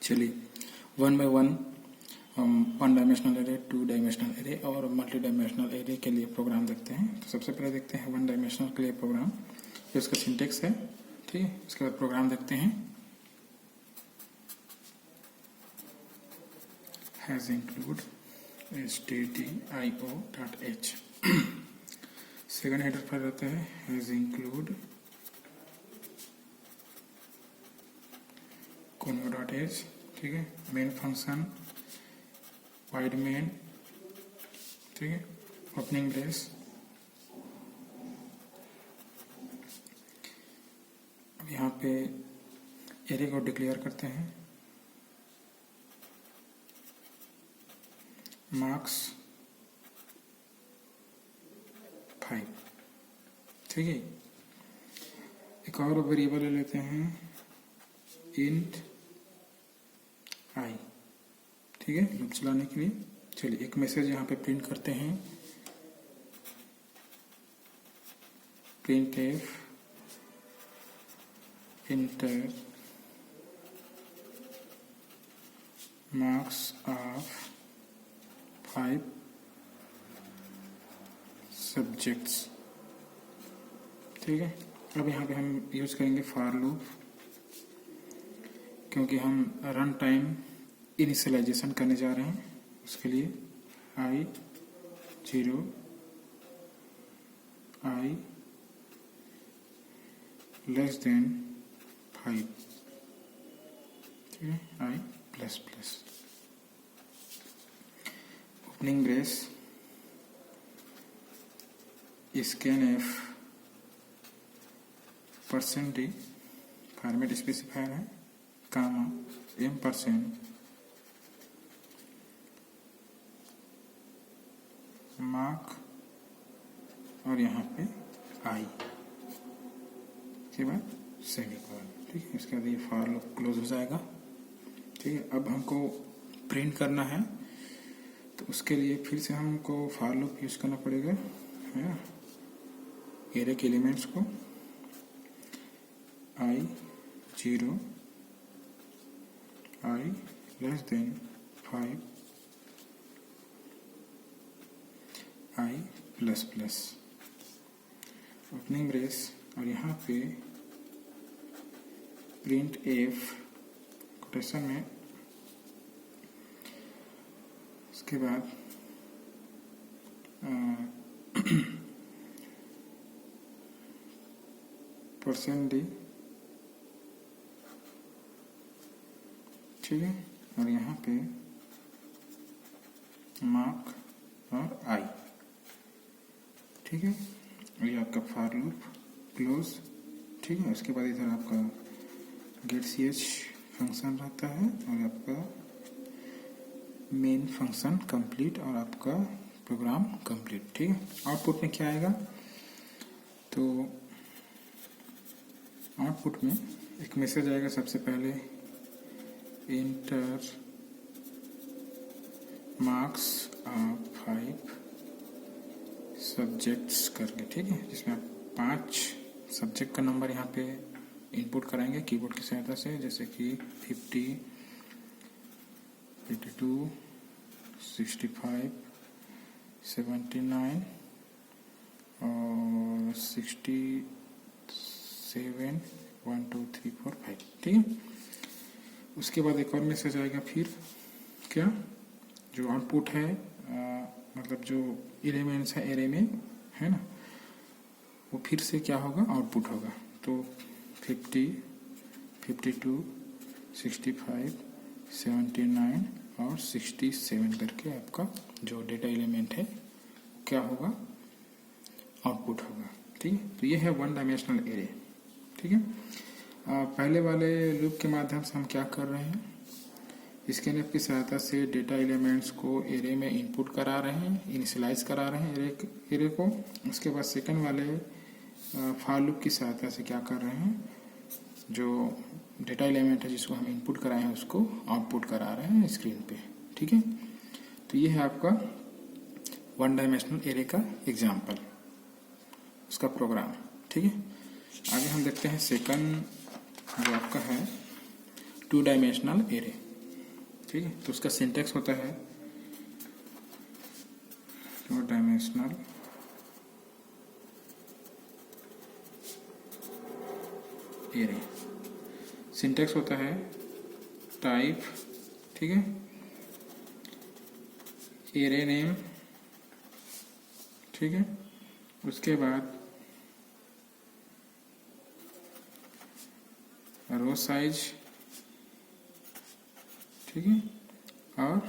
चलिए 1 by 1 हम 1 dimensional array, 2 dimensional array और मल्टी डायमेंशनल एरे के लिए प्रोग्राम देखते हैं। तो सबसे पहले देखते हैं 1 डायमेंशनल के लिए प्रोग्राम, ये उसका सिंटेक्स है, ठीक है। उसके बाद प्रोग्राम देखते हैं। Has include stdio.h second header file रहता है हैज इंक्लूड convo.h, ठीक है। मेन फंक्शन वाइड मेन, ठीक है। ओपनिंग ब्रेस, अब यहाँ पे एरे को डिक्लेयर करते हैं। मार्क्स 5, ठीक है। एक और वेरिएबल ले लेते हैं इंट आई, ठीक है, लूप चलाने के लिए। चलिए एक मैसेज यहाँ पे प्रिंट करते हैं, print F inter marks of 5 subjects, ठीक है। अब यहाँ पे हम यूज करेंगे फॉर लूप, क्योंकि हम रन टाइम इनिशियलाइजेशन करने जा रहे हैं। उसके लिए i 0 i लेस देन 5, ठीक है, i plus plus opening brace scan F %d format specifier है, कामा m% मार्क और यहाँ पे आई के बाद सेमीकोलन, ठीक है। इसके बाद ये फॉर लूप क्लोज हो जाएगा, ठीक है। अब हमको प्रिंट करना है, तो उसके लिए फिर से हमको फॉर लूप यूज करना पड़ेगा, है ना। एरे के एलिमेंट्स को i 0 i less than 5 i plus plus opening brace और यहाँ पे प्रिंट एफ कोटेशन में, उसके बाद %d, ठीक है, और यहाँ पे मार्क और आई, ठीक है। ये आपका फॉर लूप क्लोज, ठीक है। उसके बाद इधर आपका गेट ch फंक्शन रहता है और आपका मेन फंक्शन कंप्लीट और आपका प्रोग्राम कंप्लीट, ठीक है। आउटपुट में क्या आएगा, तो आउटपुट में एक मैसेज आएगा सबसे पहले इंटर मार्क्स ऑफ 5 सब्जेक्ट्स करके, ठीक है, जिसमें आप 5 सब्जेक्ट का नंबर यहाँ पे इनपुट कराएंगे कीबोर्ड की सहायता से, जैसे कि 50, 82, 65, 79 और 67, 1 2 3 4 5, ठीक है। उसके बाद एक और मैसेज आएगा, फिर क्या जो आउटपुट है, मतलब जो एलिमेंट्स है एरे में, है ना, वो फिर से क्या होगा, आउटपुट होगा। तो 50, 52, 65, 79 और 67 करके आपका जो डेटा एलिमेंट है क्या होगा, आउटपुट होगा, ठीक है। तो ये है 1 डायमेंशनल एरे, ठीक है। पहले वाले लूप के माध्यम से हम क्या कर रहे हैं, स्कैन एफ की सहायता से डेटा एलिमेंट्स को एरे में इनपुट करा रहे हैं, इनिशियलाइज करा रहे हैं एरे को। उसके बाद सेकंड वाले फॉर लूप की सहायता से क्या कर रहे हैं, जो डेटा एलिमेंट है जिसको हम इनपुट कराए हैं उसको आउटपुट करा रहे हैं स्क्रीन पे, ठीक है। तो ये है आपका 1 डायमेंशनल एरे का एग्जाम्पल, उसका प्रोग्राम, ठीक है। आगे हम देखते हैं सेकंड जो आपका है 2 डायमेंशनल एरे, ठीक है। तो उसका सिंटेक्स होता है 2 डायमेंशनल एरे। सिंटेक्स होता है टाइप, ठीक है, एरे नेम, ठीक है, उसके बाद रो साइज, ठीक है, और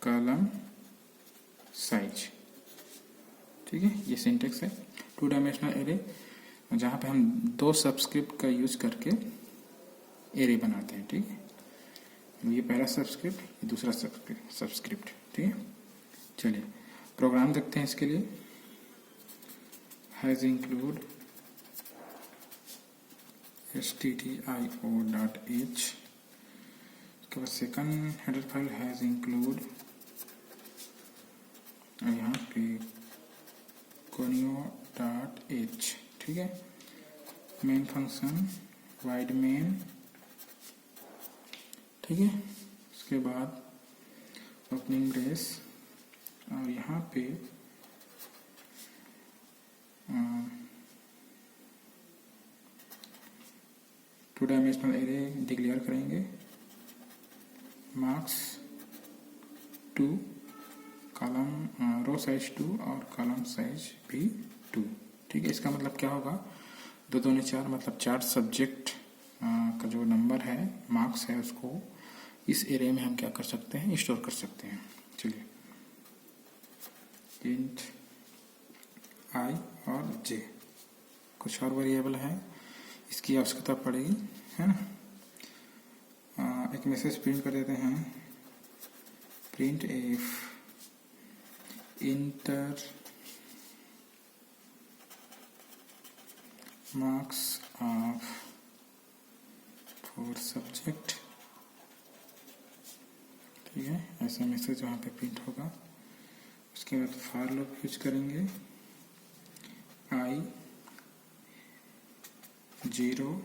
कॉलम साइज, ठीक है। ये सिंटेक्स है 2 डायमेंशनल एरे, जहाँ पे हम 2 सबस्क्रिप्ट का यूज करके एरे बनाते हैं, ठीक है। ये पहला सबस्क्रिप्ट, ये दूसरा सबस्क्रिप्ट, ठीक है। चलिए प्रोग्राम देखते हैं इसके लिए। हैज इंक्लूड stdio.h, उसके बाद second header file has include, और यहाँ पे conio.h, ठीक है। मेन फंक्शन वाइड मेन, ठीक है। उसके बाद ओपनिंग ब्रेस, और यहाँ पे 2 डायमेंशनल एरे डिक्लेयर करेंगे, मार्क्स 2, कॉलम रो साइज 2 और कॉलम साइज भी 2, ठीक है। इसका मतलब क्या होगा, 2 2 4, मतलब 4 सब्जेक्ट का जो नंबर है, मार्क्स है, उसको इस एरे में हम क्या कर सकते हैं, स्टोर कर सकते हैं। चलिए इंट आई और जे, कुछ और वेरिएबल है, इसकी आवश्यकता पड़ेगी, है ना। एक मैसेज प्रिंट कर देते हैं, print if inter marks of 4 subject, ठीक है। ऐसा मैसेज वहाँ पे प्रिंट होगा। उसके बाद फॉर लूप यूज करेंगे, आई 0,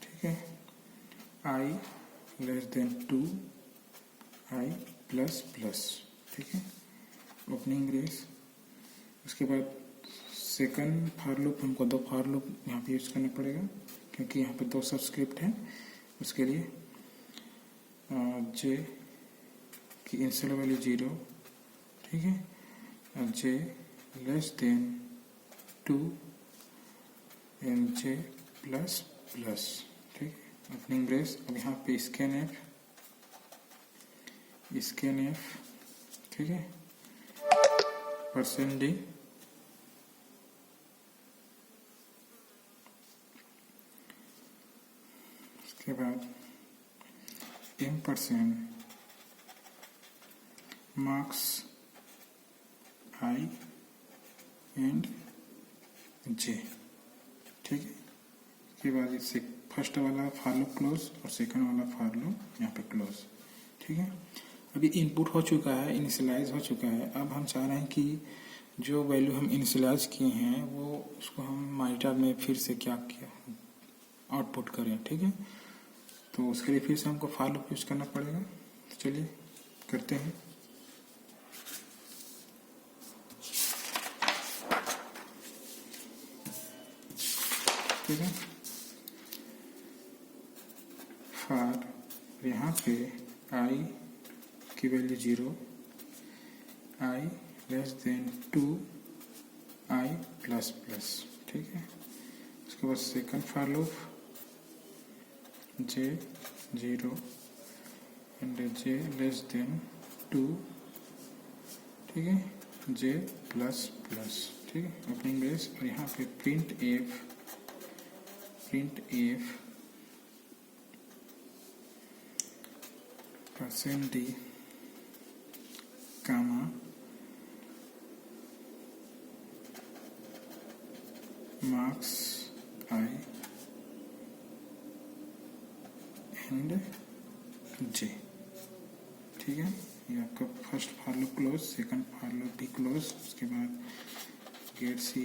ठीक है, आई लेस देन 2, आई प्लस प्लस, ठीक है, ओपनिंग ब्रेस। उसके बाद सेकंड फॉर लूप, हमको 2 फॉर लूप यहाँ पे यूज करना पड़ेगा, क्योंकि यहाँ पे 2 सबस्क्रिप्ट हैं। उसके लिए जे की इनिशियल वैल्यू 0, ठीक है, और J less than 2 and J plus plus, ठीक है, ओपनिंग ब्रेस। अब यहाँ पे स्कैन एफ, ठीक है, %d, उसके बाद m% marks I and J, ठीक है। उसके बाद इससे फर्स्ट वाला फॉर लूप क्लोज और सेकंड वाला फॉर लूप यहाँ पे क्लोज, ठीक है। अभी इनपुट हो चुका है, इनिशियलाइज हो चुका है। अब हम चाह रहे हैं कि जो वैल्यू हम इनिशियलाइज किए हैं वो उसको हम मॉनिटर में फिर से क्या किया आउटपुट करें, ठीक है। तो उसके लिए फिर से हमको फॉर लूप यूज करना पड़ेगा। तो चलिए करते हैं। ठीक है, फॉर यहाँ पे आई की वैल्यू 0, आई लेस देन 2, आई प्लस प्लस, ठीक है। उसके बाद second for loop J 0 and J less than 2, ठीक है, जे प्लस प्लस, ठीक है, ओपनिंग ब्रेस। और यहाँ पे printf %d comma marks I and J, ठीक है। ये आपका first for loop close, second for loop भी क्लोज। उसके बाद गेट ch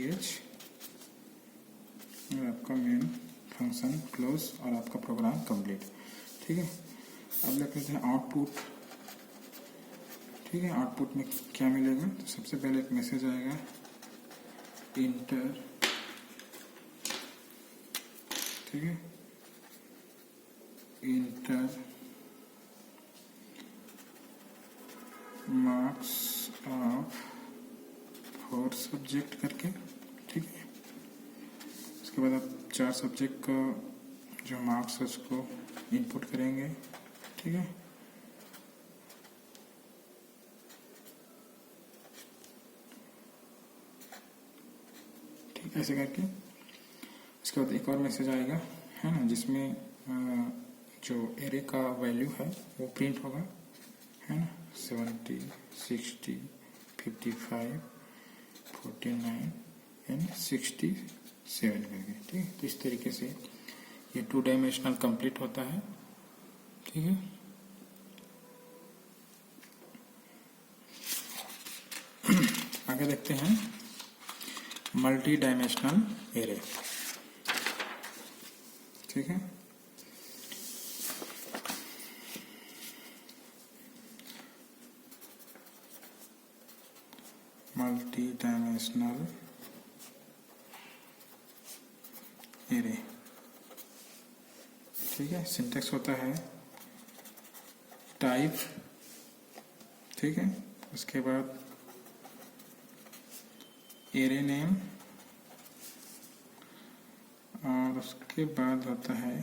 और आपका मेन फंक्शन क्लोज और आपका प्रोग्राम कंप्लीट, ठीक है। अब लिख लेते हैं आउटपुट। ठीक है, आउटपुट में क्या मिलेगा? तो सबसे पहले एक मैसेज आएगा इंटर, ठीक है, इंटर मार्क्स ऑफ 4 सब्जेक्ट करके। ठीक है, उसके बाद आप 4 सब्जेक्ट का जो मार्क्स है उसको इनपुट करेंगे। ठीक है, ठीक ऐसे करके उसके बाद एक और मैसेज आएगा, है ना, जिसमें जो एरे का वैल्यू है वो प्रिंट होगा, है ना, 70, 60, 55, 49 एंड 67 करके। ठीक है, तो इस तरीके से ये 2 डायमेंशनल कंप्लीट होता है। ठीक है, आगे देखते हैं मल्टी डायमेंशनल एरे। ठीक है, मल्टी डायमेंशनल एरे। ठीक है, सिंटेक्स होता है टाइप, ठीक है, उसके बाद एरे नेम और उसके बाद होता है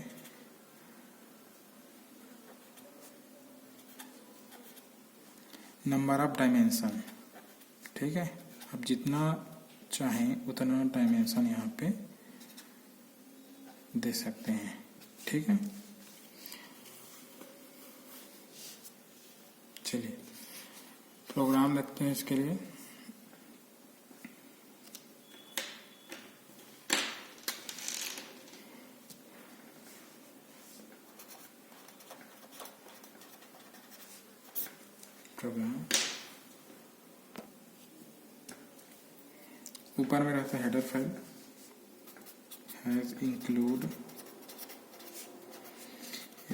नंबर ऑफ डायमेंशन। ठीक है, अब जितना चाहें उतना डायमेंशन यहाँ पे दे सकते हैं। ठीक है, चलिए प्रोग्राम लिखते हैं इसके लिए। प्रोग्राम ऊपर में रहता है header file, has include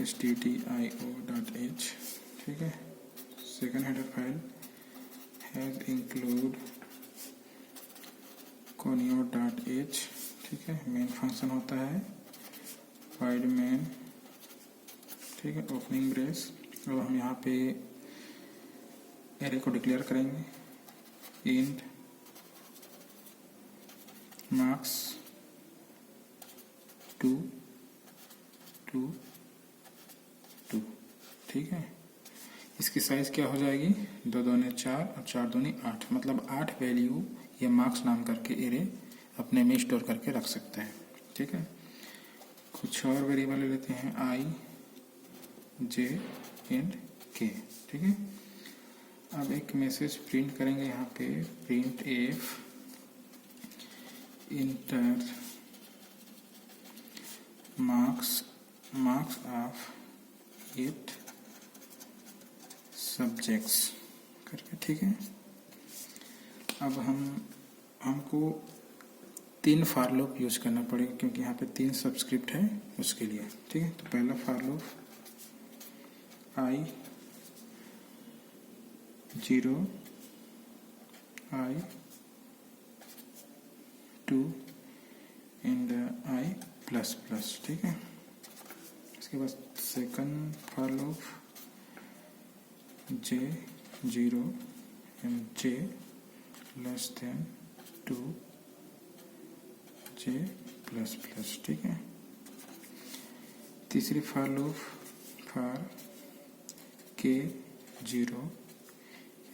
stdio.h। ठीक है, second header file has include conio.h। ठीक है, मेन फंक्शन होता है वाइड मेन। ठीक है, ओपनिंग ब्रेस। अब हम यहाँ पे एरे को डिक्लेयर करेंगे इंट मार्क्स 2 2 2। ठीक है, इसकी साइज क्या हो जाएगी? 2 दूनी 4 और 4 दूनी 8, मतलब 8 वैल्यू ये मार्क्स नाम करके एरे अपने में स्टोर करके रख सकता है। ठीक है, कुछ और वेरिएबल ले लेते हैं i, j एंड k। ठीक है, अब एक मैसेज प्रिंट करेंगे यहाँ पे, print F inter marks of 8 subjects करके। ठीक है, अब हमको 3 फॉर लूप यूज करना पड़ेगा क्योंकि यहाँ पे 3 सबस्क्रिप्ट है उसके लिए। ठीक है, तो पहला for loop i 0 i 2 and i plus plus. ठीक है, इसके बाद second for loop j 0 and j less than 2 j plus plus. ठीक है, तीसरी for loop for k 0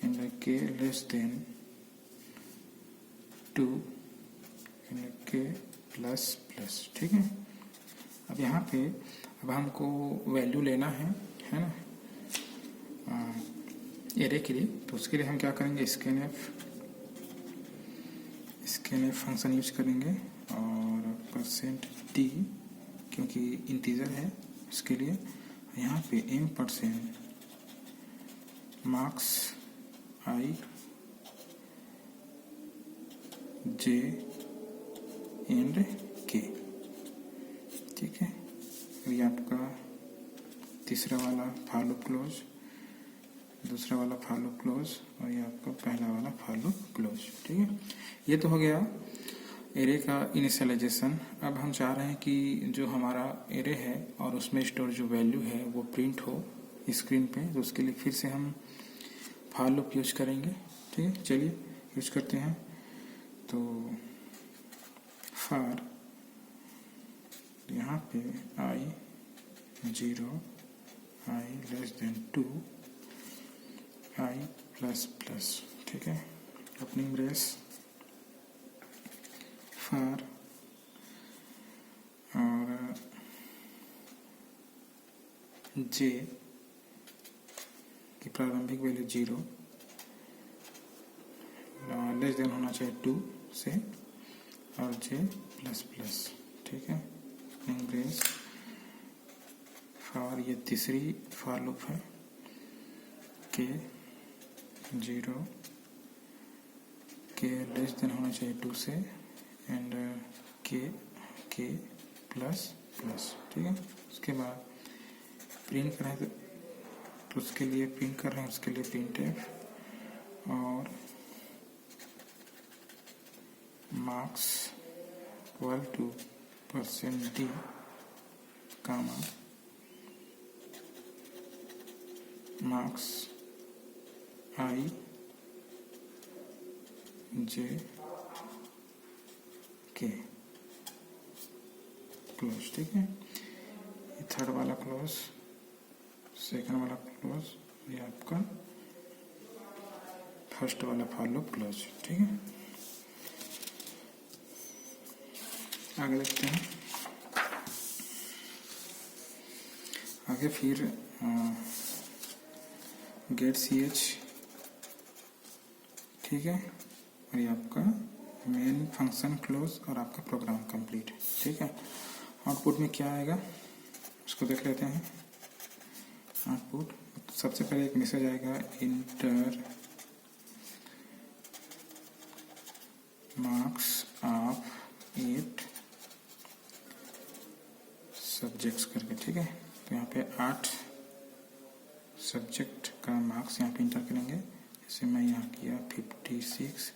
and k less than 2 and k plus plus. ठीक है, अब यहाँ पे अब हमको वैल्यू लेना है ना, एरे के लिए। तो उसके लिए हम क्या करेंगे, स्कैनएफ फंक्शन यूज करेंगे और %d क्योंकि इंटीजर है उसके लिए। यहाँ पे m% marks i j and k। ठीक है, ये आपका तीसरा वाला फॉर लूप क्लोज, दूसरा वाला फॉर लूप क्लोज और ये आपका पहला वाला फॉर लूप क्लोज। ठीक है, ये तो हो गया एरे का इनिशियलाइजेशन। अब हम चाह रहे हैं कि जो हमारा एरे है और उसमें स्टोर जो वैल्यू है वो प्रिंट हो स्क्रीन पे, तो उसके लिए फिर से हम फॉर लूप यूज करेंगे। ठीक है, चलिए यूज करते हैं। तो फॉर यहाँ पे i 0, i less than 2, i plus plus. ठीक है, ओपनिंग ब्रेस फॉर और j की प्रारंभिक वैल्यू 0 लेस देन होना चाहिए 2 से और j प्लस प्लस। ठीक है, ओपनिंग ब्रेस फॉर, ये तीसरी फॉर लूप है, k 0 k लेस देन होना चाहिए 2 से एंड k प्लस प्लस। ठीक है, उसके बाद प्रिंट कर रहे हैं तो उसके लिए प्रिंट कर रहे हैं, उसके लिए प्रिंट एफ और marks equal to %d comma marks i j k close. ठीक है, ये थर्ड वाला क्लोज, सेकंड वाला क्लोज, ये आपका फर्स्ट वाला फॉर लूप क्लोज। ठीक है, आगे देखते हैं। आगे फिर गेट ch। ठीक है, और ये आपका मेन फंक्शन क्लोज और आपका प्रोग्राम कंप्लीट। ठीक है, आउटपुट में क्या आएगा उसको देख लेते हैं। आउटपुट सबसे पहले एक मैसेज आएगा, इंटर मार्क्स ऑफ 8 सब्जेक्ट्स करके। ठीक है, तो यहाँ पे 8 सब्जेक्ट का मार्क्स यहाँ पे इंटर करेंगे। जैसे मैं यहाँ किया 56,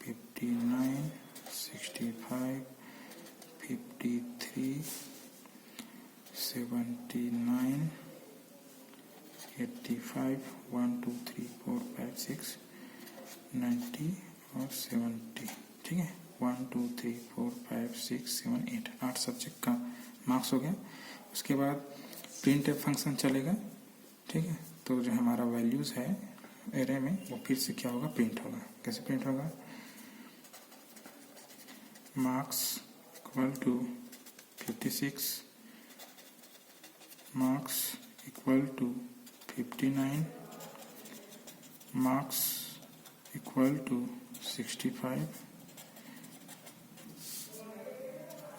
59, 65, 53, 79, 85, 1 2 3 4 5 6 90 और 70। ठीक है, 1 2 3 4 5 6 7 8 8 सब्जेक्ट का मार्क्स हो गया। उसके बाद प्रिंट एफ फंक्शन चलेगा। ठीक है, तो जो हमारा वैल्यूज है एरे में वो फिर से क्या होगा, प्रिंट होगा। कैसे प्रिंट होगा, marks equal to 56, marks equal to 59, marks equal to 65,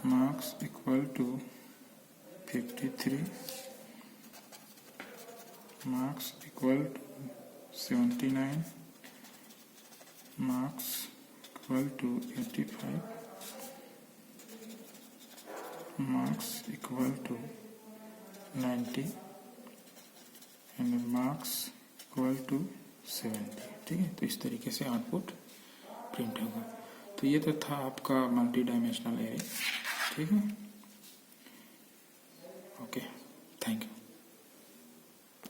marks equal to 53, marks equal to 79, marks equal to 85, marks equal to 90 and marks equal to 70। ठीक है, तो इस तरीके से आउटपुट प्रिंट होगा। तो ये तो था आपका मल्टी डायमेंशनल एरे। ठीक है, ओके, थैंक यू।